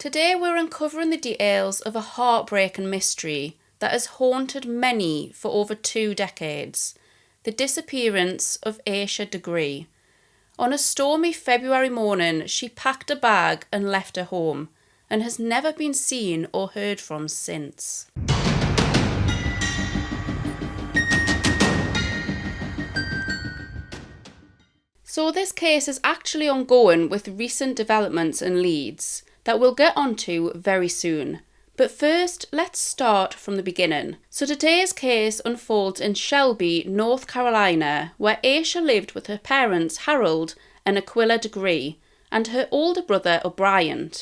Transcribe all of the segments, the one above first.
Today we're uncovering the details of a heartbreaking mystery that has haunted many for over 2 decades. The disappearance of Asha Degree. On a stormy February morning, she packed a bag and left her home, and has never been seen or heard from since. So this case is actually ongoing with recent developments and leads that we'll get onto very soon. But first, let's start from the beginning. So today's case unfolds in Shelby, North Carolina, where Asha lived with her parents Harold and Aquila Degree, and her older brother O'Brien.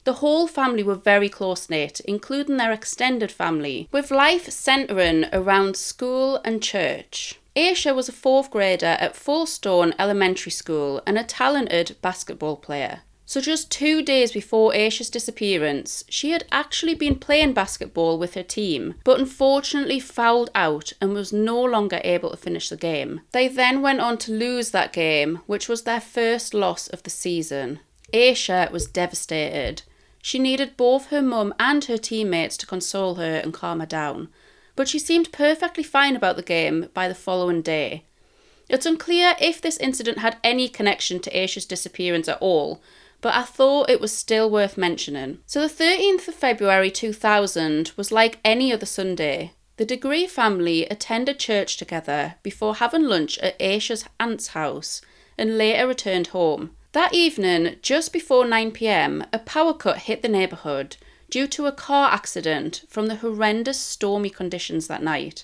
The whole family were very close-knit, including their extended family, with life centering around school and church. Asha was a 4th grader at Fullstone Elementary School and a talented basketball player. So just 2 days before Asha's disappearance, she had actually been playing basketball with her team, but unfortunately fouled out and was no longer able to finish the game. They then went on to lose that game, which was their first loss of the season. Asha was devastated. She needed both her mum and her teammates to console her and calm her down, but she seemed perfectly fine about the game by the following day. It's unclear if this incident had any connection to Asha's disappearance at all, but I thought it was still worth mentioning. So the 13th of February 2000 was like any other Sunday. The Degree family attended church together before having lunch at Asha's aunt's house and later returned home. That evening, just before 9 p.m, a power cut hit the neighbourhood due to a car accident from the horrendous stormy conditions that night.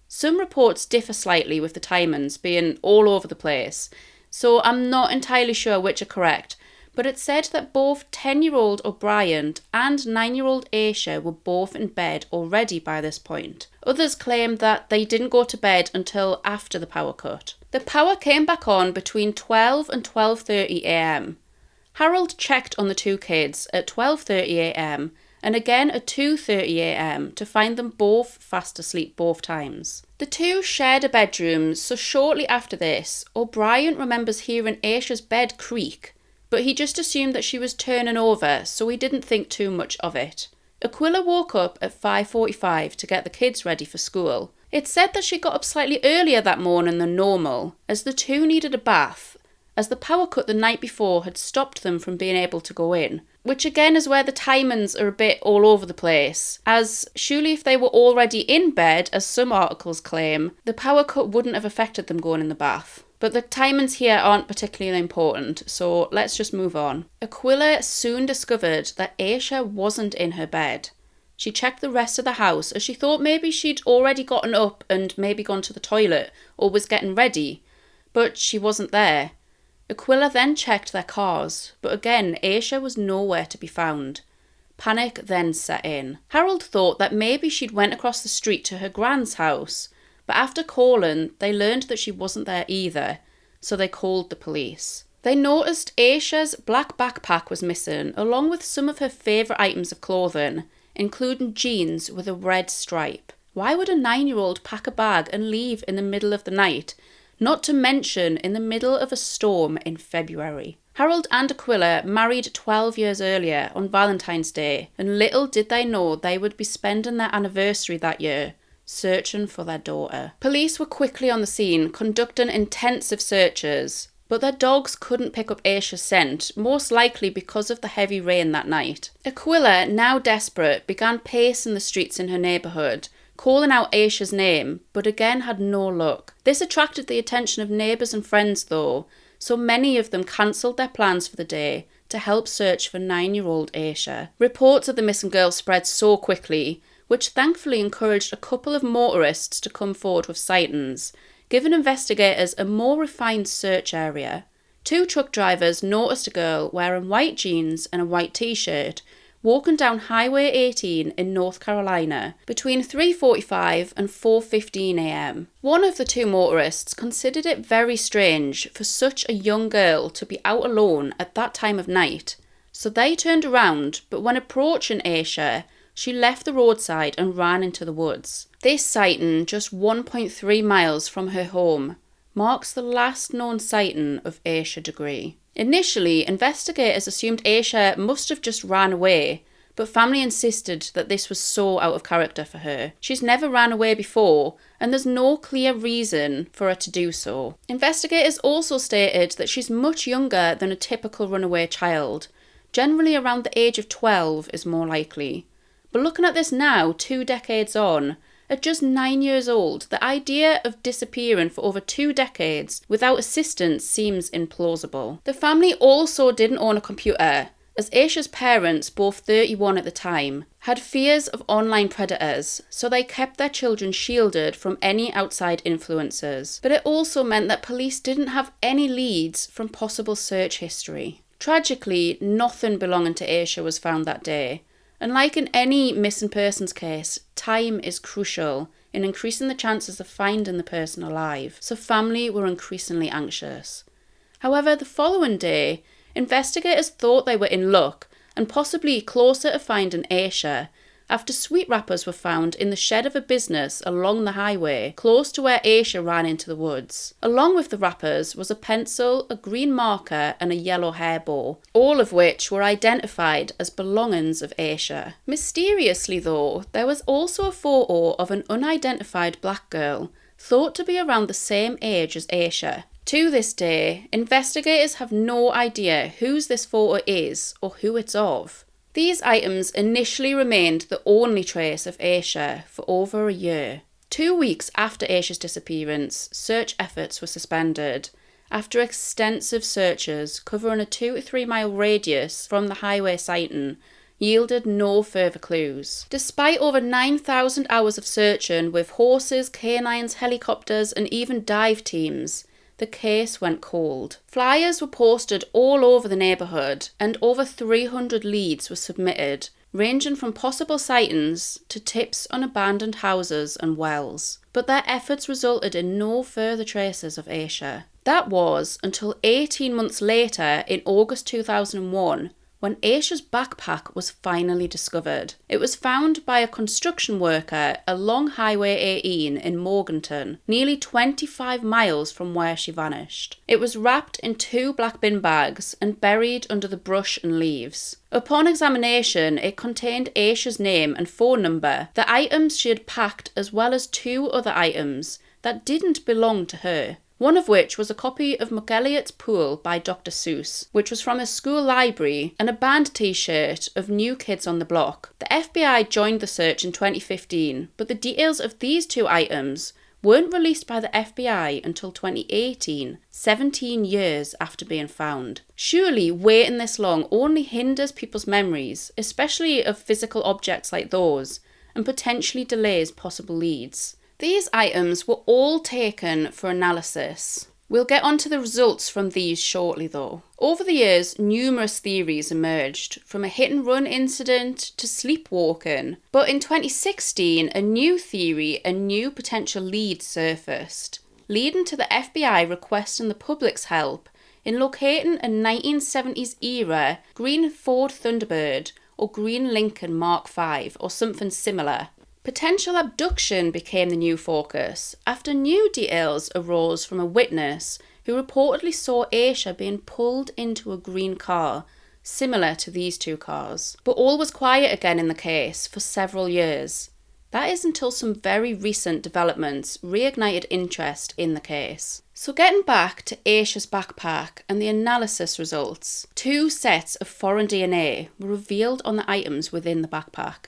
Some reports differ slightly, with the timings being all over the place, so I'm not entirely sure which are correct, but it said that both 10-year-old O'Brien and 9-year-old Asha were both in bed already by this point. Others claim that they didn't go to bed until after the power cut. The power came back on between 12 and 12:30 a.m. Harold checked on the two kids at 12:30 a.m. and again at 2:30 a.m. to find them both fast asleep both times. The two shared a bedroom, so shortly after this, O'Brien remembers hearing Asha's bed creak, but he just assumed that she was turning over, so he didn't think too much of it. Aquila woke up at 5:45 to get the kids ready for school. It's said that she got up slightly earlier that morning than normal, as the two needed a bath, as the power cut the night before had stopped them from being able to go in, which again is where the timings are a bit all over the place, as surely if they were already in bed, as some articles claim, the power cut wouldn't have affected them going in the bath. But the timings here aren't particularly important, so let's just move on. Aquila soon discovered that Asha wasn't in her bed. She checked the rest of the house, as she thought maybe she'd already gotten up and maybe gone to the toilet or was getting ready, but she wasn't there. Aquila then checked their cars, but again Asha was nowhere to be found. Panic then set in. Harold thought that maybe she'd went across the street to her grand's house, but after calling, they learned that she wasn't there either, so they called the police. They noticed Asha's black backpack was missing, along with some of her favourite items of clothing, including jeans with a red stripe. Why would a 9-year-old pack a bag and leave in the middle of the night? Not to mention in the middle of a storm in February. Harold and Aquila married 12 years earlier on Valentine's Day, and little did they know they would be spending their anniversary that year searching for their daughter. Police were quickly on the scene, conducting intensive searches, but their dogs couldn't pick up Asha's scent, most likely because of the heavy rain that night. Aquila, now desperate, began pacing the streets in her neighbourhood, calling out Asha's name, but again had no luck. This attracted the attention of neighbours and friends though, so many of them cancelled their plans for the day to help search for 9-year-old Asha. Reports of the missing girl spread so quickly, which thankfully encouraged a couple of motorists to come forward with sightings, giving investigators a more refined search area. 2 truck drivers noticed a girl wearing white jeans and a white t-shirt walking down Highway 18 in North Carolina between 3:45 and 4:15 a.m. One of the 2 motorists considered it very strange for such a young girl to be out alone at that time of night, so they turned around, but when approaching Asha, she left the roadside and ran into the woods. This sighting, just 1.3 miles from her home, marks the last known sighting of Asha Degree. Initially, investigators assumed Asha must have just ran away, but family insisted that this was so out of character for her. She's never ran away before, and there's no clear reason for her to do so. Investigators also stated that she's much younger than a typical runaway child. Generally around the age of 12 is more likely. But looking at this now, 2 decades on, at just 9 years old, the idea of disappearing for over 2 decades without assistance seems implausible. The family also didn't own a computer, as Asha's parents, both 31 at the time, had fears of online predators, so they kept their children shielded from any outside influences. But it also meant that police didn't have any leads from possible search history. Tragically, nothing belonging to Asha was found that day. And like in any missing persons case, time is crucial in increasing the chances of finding the person alive, so family were increasingly anxious. However, the following day, investigators thought they were in luck and possibly closer to finding Asha after sweet wrappers were found in the shed of a business along the highway close to where Asha ran into the woods. Along with the wrappers was a pencil, a green marker and a yellow hair bow, all of which were identified as belongings of Asha. Mysteriously though, there was also a photo of an unidentified black girl thought to be around the same age as Asha. To this day, investigators have no idea whose this photo is or who it's of. These items initially remained the only trace of Asha for over a year. 2 weeks after Asha's disappearance, search efforts were suspended after extensive searches covering a 2 to 3 mile radius from the highway sighting yielded no further clues. Despite over 9,000 hours of searching with horses, canines, helicopters and even dive teams, the case went cold. Flyers were posted all over the neighbourhood and over 300 leads were submitted, ranging from possible sightings to tips on abandoned houses and wells. But their efforts resulted in no further traces of Asha. That was until 18 months later, in August 2001, when Asha's backpack was finally discovered. It was found by a construction worker along Highway 18 in Morganton, nearly 25 miles from where she vanished. It was wrapped in 2 black bin bags and buried under the brush and leaves. Upon examination, it contained Asha's name and phone number, the items she had packed, as well as 2 other items that didn't belong to her. One of which was a copy of McElligot's Pool by Dr. Seuss, which was from a school library, and a band t-shirt of New Kids on the Block. The FBI joined the search in 2015, but the details of these 2 items weren't released by the FBI until 2018, 17 years after being found. Surely waiting this long only hinders people's memories, especially of physical objects like those, and potentially delays possible leads. These items were all taken for analysis. We'll get onto the results from these shortly though. Over the years, numerous theories emerged, from a hit-and-run incident to sleepwalking. But in 2016, a new theory and new potential lead surfaced, leading to the FBI requesting the public's help in locating a 1970s era green Ford Thunderbird or green Lincoln Mark V or something similar. Potential abduction became the new focus after new details arose from a witness who reportedly saw Asha being pulled into a green car, similar to these 2 cars. But all was quiet again in the case for several years. That is until some very recent developments reignited interest in the case. So getting back to Asha's backpack and the analysis results, 2 sets of foreign DNA were revealed on the items within the backpack.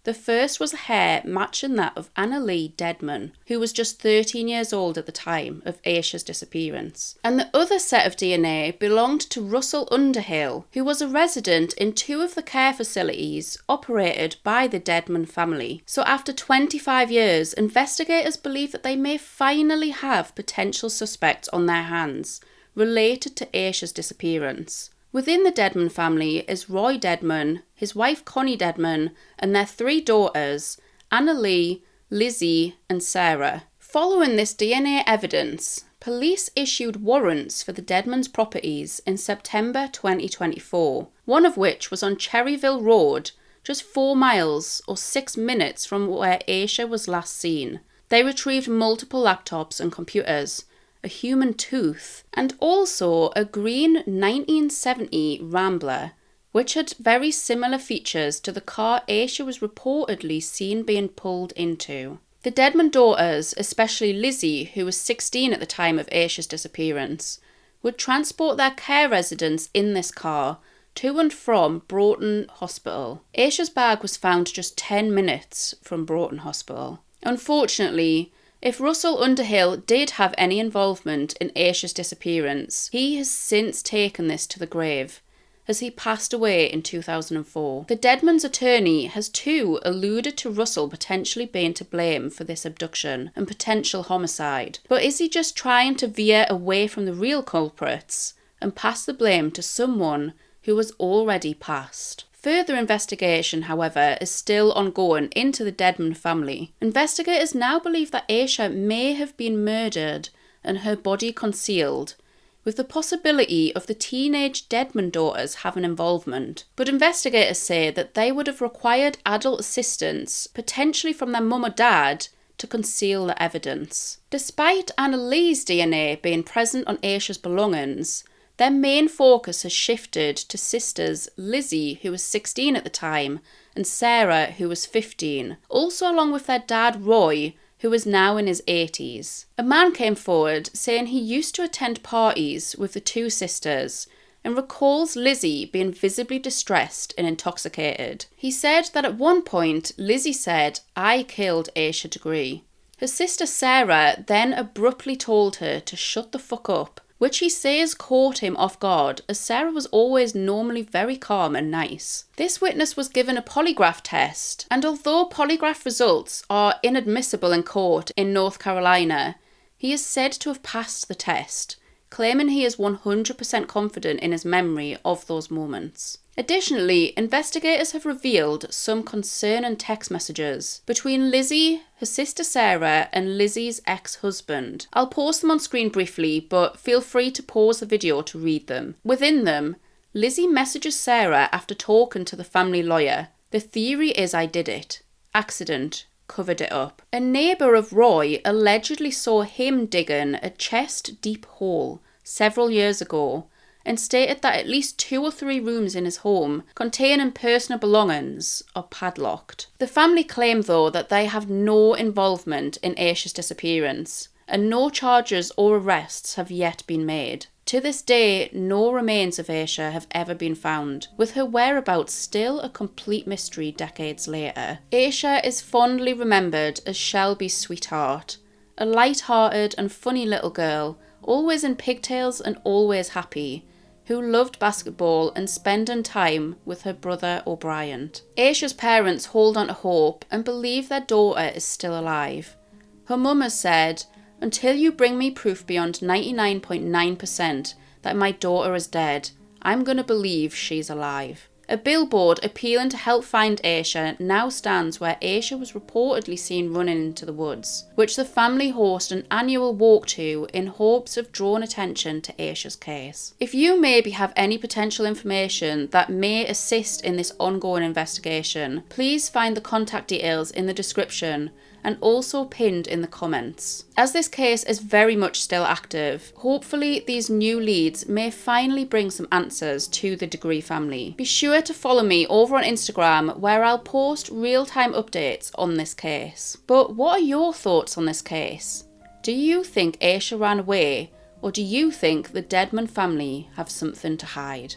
The first was a hair matching that of Anna Lee Deadman, who was just 13 years old at the time of Asha's disappearance. And the other set of DNA belonged to Russell Underhill, who was a resident in 2 of the care facilities operated by the Deadman family. So after 25 years, investigators believe that they may finally have potential suspects on their hands related to Asha's disappearance. Within the Deadman family is Roy Deadman, his wife Connie Deadman, and their 3 daughters, Anna Lee, Lizzie, and Sarah. Following this DNA evidence, police issued warrants for the Deadman's properties in September 2024, one of which was on Cherryville Road, just 4 miles or 6 minutes from where Asha was last seen. They retrieved multiple laptops and computers, a human tooth, and also a green 1970 Rambler, which had very similar features to the car Asha was reportedly seen being pulled into. The Deadman daughters, especially Lizzie, who was 16 at the time of Asha's disappearance, would transport their care residents in this car to and from Broughton Hospital. Asha's bag was found just 10 minutes from Broughton Hospital. Unfortunately, if Russell Underhill did have any involvement in Asha's disappearance, he has since taken this to the grave, as he passed away in 2004. The Deadman's attorney has too alluded to Russell potentially being to blame for this abduction and potential homicide. But is he just trying to veer away from the real culprits and pass the blame to someone who has already passed? Further investigation, however, is still ongoing into the Deadman family. Investigators now believe that Asha may have been murdered and her body concealed, with the possibility of the teenage Deadman daughters having involvement. But investigators say that they would have required adult assistance, potentially from their mum or dad, to conceal the evidence. Despite Anna Lee's DNA being present on Asha's belongings, their main focus has shifted to sisters Lizzie, who was 16 at the time, and Sarah, who was 15, also along with their dad Roy, who is now in his 80s. A man came forward saying he used to attend parties with the two sisters and recalls Lizzie being visibly distressed and intoxicated. He said that at one point Lizzie said, "I killed Asha Degree." Her sister Sarah then abruptly told her to shut the fuck up, which he says caught him off guard, as Sarah was always normally very calm and nice. This witness was given a polygraph test, and although polygraph results are inadmissible in court in North Carolina, he is said to have passed the test, claiming he is 100% confident in his memory of those moments. Additionally, investigators have revealed some concerning text messages between Lizzie, her sister Sarah, and Lizzie's ex-husband. I'll post them on screen briefly, but feel free to pause the video to read them. Within them, Lizzie messages Sarah after talking to the family lawyer. "The theory is I did it. Accident. Covered it up." A neighbour of Roy allegedly saw him digging a chest-deep hole several years ago, and stated that at least 2 or 3 rooms in his home containing personal belongings are padlocked. The family claim, though, that they have no involvement in Asha's disappearance, and no charges or arrests have yet been made. To this day, no remains of Asha have ever been found, with her whereabouts still a complete mystery decades later. Asha is fondly remembered as Shelby's sweetheart, a light-hearted and funny little girl, always in pigtails and always happy, who loved basketball and spending time with her brother O'Brien. Asha's parents hold on to hope and believe their daughter is still alive. Her mum has said, "Until you bring me proof beyond 99.9% that my daughter is dead, I'm going to believe she's alive." A billboard appealing to help find Asha now stands where Asha was reportedly seen running into the woods, which the family host an annual walk to in hopes of drawing attention to Asha's case. If you maybe have any potential information that may assist in this ongoing investigation, please find the contact details in the description and also pinned in the comments. As this case is very much still active, hopefully these new leads may finally bring some answers to the Degree family. Be sure to follow me over on Instagram, where I'll post real-time updates on this case. But what are your thoughts on this case? Do you think Asha ran away, or do you think the Deadman family have something to hide?